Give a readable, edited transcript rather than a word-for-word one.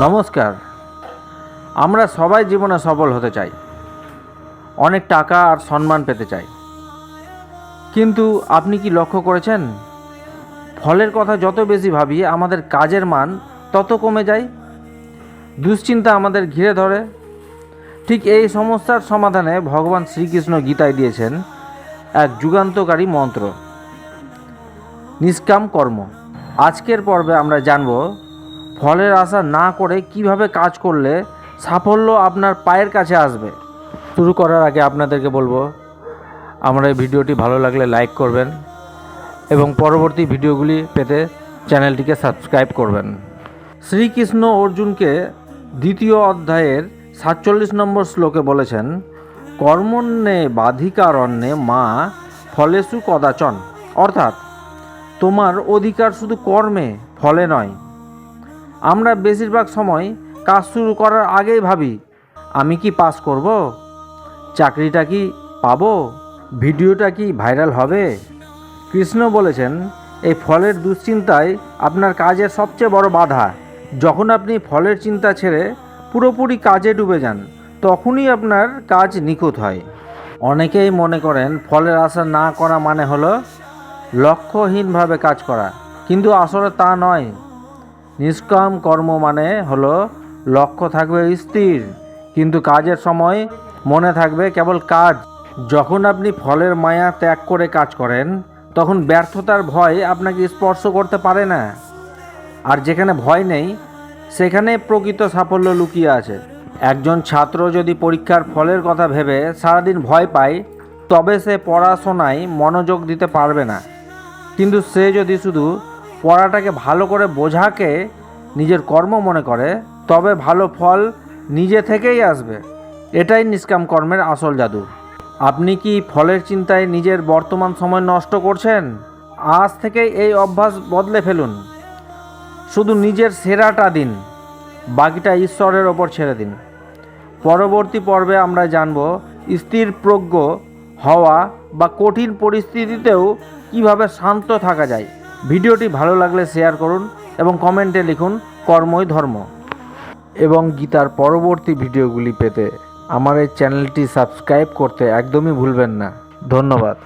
নমস্কার। আমরা সবাই জীবনে সফল হতে চাই, অনেক টাকা আর সম্মান পেতে চাই, কিন্তু আপনি কি লক্ষ্য করেছেন ফলের কথা যত বেশি ভাবি আমাদের কাজের মান তত কমে যায়, দুশ্চিন্তা আমাদের ঘিরে ধরে। ঠিক এই সমস্যার সমাধানে ভগবান শ্রীকৃষ্ণ গীতায় দিয়েছেন এক যুগান্তকারী মন্ত্র, নিষ্কাম কর্ম। আজকের পর্বে আমরা জানব ফলের আশা না করে কিভাবে কাজ করলে সাফল্য আপনার পায়ের কাছে আসবে। শুরু করার আগে আপনাদেরকে বলবো, আমার এই ভিডিওটি ভালো লাগলে লাইক করবেন এবং পরবর্তী ভিডিওগুলি পেতে চ্যানেলটিকে সাবস্ক্রাইব করবেন। শ্রীকৃষ্ণ অর্জুনকে দ্বিতীয় অধ্যায়ের 47 নম্বর শ্লোকে বলেছেন, কর্মণ্যে বাধিকারণ্যে মা ফলেষু কদাচন। অর্থাৎ তোমার অধিকার শুধু কর্মে, ফলে নয়। আমরা বেশিরভাগ সময় কাজ শুরু করার আগেই ভাবি, আমি কি পাস করব, চাকরিটা কি পাবো, ভিডিওটা কি ভাইরাল হবে। কৃষ্ণ বলেছেন, এই ফলের দুশ্চিন্তায় আপনার কাজের সবচেয়ে বড় বাধা। যখন আপনি ফলের চিন্তা ছেড়ে পুরোপুরি কাজে ডুবে যান, তখনই আপনার কাজ নিখুঁত হয়। অনেকেই মনে করেন ফলের আশা না করা মানে হলো লক্ষ্যহীনভাবে কাজ করা, কিন্তু আসলে তা নয়। নিষ্কাম কর্ম মানে হলো লক্ষ্য থাকবে স্থির, কিন্তু কাজের সময় মনে থাকবে কেবল কাজ। যখন আপনি ফলের মায়া ত্যাগ করে কাজ করেন, তখন ব্যর্থতার ভয় আপনাকে স্পর্শ করতে পারে না। আর যেখানে ভয় নেই, সেখানে প্রকৃত সাফল্য লুকিয়ে আছে। একজন ছাত্র যদি পরীক্ষার ফলের কথা ভেবে সারাদিন ভয় পায়, তবে সে পড়াশোনায় মনোযোগ দিতে পারবে না। কিন্তু সে যদি শুধু পড়াটাকে ভালো করে বোঝাকে নিজের কর্ম মনে করে, তবে ভালো ফল নিজে থেকেই আসবে। এটাই নিষ্কাম কর্মের আসল জাদু। আপনি কি ফলের চিন্তায় নিজের বর্তমান সময় নষ্ট করছেন? আজ থেকে এই অভ্যাস বদলে ফেলুন। শুধু নিজের সেরাটা দিন, বাকিটা ঈশ্বরের ওপর ছেড়ে দিন। পরবর্তী পর্বে আমরা জানব স্থিরপ্রজ্ঞ হওয়া বা কঠিন পরিস্থিতিতেও কিভাবে শান্ত থাকা যায়। ভিডিওটি ভালো লাগলে শেয়ার করুন এবং কমেন্টে লিখুন কর্মই ধর্ম। এবং গীতার পরবর্তী ভিডিওগুলি পেতে আমার এই চ্যানেলটি সাবস্ক্রাইব করতে একদমই ভুলবেন না। ধন্যবাদ।